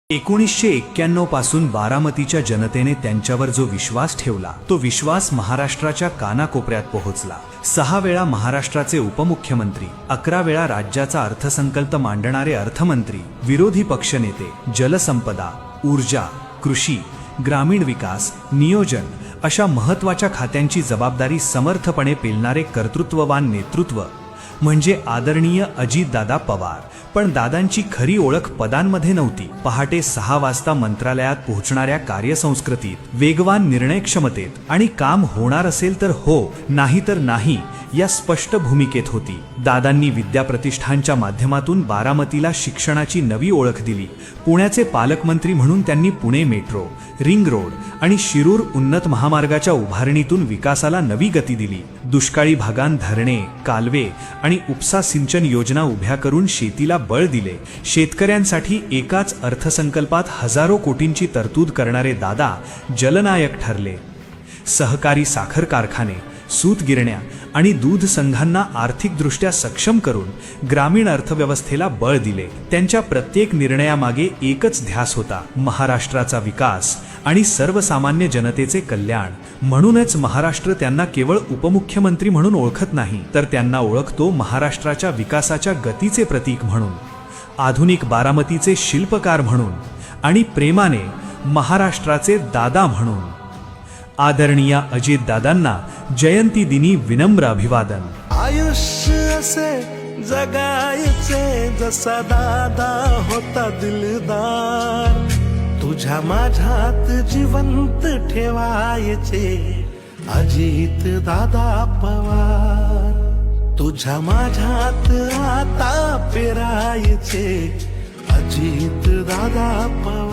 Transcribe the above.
1991 पासून बारामतीच्या जनतेने त्यांच्यावर जो विश्वास ठेवला तो विश्वास महाराष्ट्राच्या कानाकोपऱ्यात पोहोचला। 6 वेळा महाराष्ट्राचे उपमुख्यमंत्री, 11 वेळा राज्याचा अर्थसंकल्प मांडणारे अर्थमंत्री, विरोधी पक्षनेते, जलसंपदा, ऊर्जा, कृषी, ग्रामीण विकास, नियोजन अशा महत्त्वाच्या खात्यांची जबाबदारी समर्थपणे पेलणारे कर्तृत्ववान नेतृत्व म्हणजे आदरणीय अजितदादा पवार। पण दादांची खरी ओळख पदांमध्ये नव्हती। पहाटे 6 वाजता मंत्रालयात पोहोचणाऱ्या कार्यसंस्कृतीत, वेगवान निर्णयक्षमतेत आणि काम होणार असेल तर हो, नाही तर नाही या स्पष्ट भूमिकेत होती। दादांनी विद्याप्रतिष्ठानच्या माध्यमातून बारामतीला शिक्षणाची नवी ओळख दिली। पुण्याचे पालकमंत्री म्हणून त्यांनी पुणे मेट्रो, रिंग रोड आणि शिरूर उन्नत महामार्गाच्या उभारणीतून विकासाला नवी गती दिली। दुष्काळी भागांत धरणे, कालवे आणि उपसा सिंचन योजना उभ्या करून शेतीला बळ दिले। शेतकऱ्यांसाठी एकाच अर्थसंकल्पात हजारो कोटींची तरतूद करणारे दादा जलनायक ठरले। सहकारी साखर कारखाने, सूत गिरण्या आणि दूध संघांना आर्थिकदृष्ट्या सक्षम करून ग्रामीण अर्थव्यवस्थेला बळ दिले। त्यांच्या प्रत्येक निर्णयामागे एकच ध्यास होता, महाराष्ट्राचा विकास आणि सर्वसामान्य जनतेचे कल्याण। म्हणूनच महाराष्ट्र त्यांना केवळ उपमुख्यमंत्री म्हणून ओळखत नाही, तर त्यांना ओळखतो महाराष्ट्राच्या विकासाच्या गतीचे प्रतीक म्हणून, आधुनिक बारामतीचे शिल्पकार म्हणून आणि प्रेमाने महाराष्ट्राचे दादा म्हणून। आदरणीय अजितदादांना जयंती दिनी विनम्र अभिवादन। आयुष्य असे जगायचे जसा दादा होता दिलदार, तुझ्या माझ्यात जिवंत ठेवायचे अजित दादा पवार। तुझ्या माझ्यात आता पेरायचे अजित दादा पवार।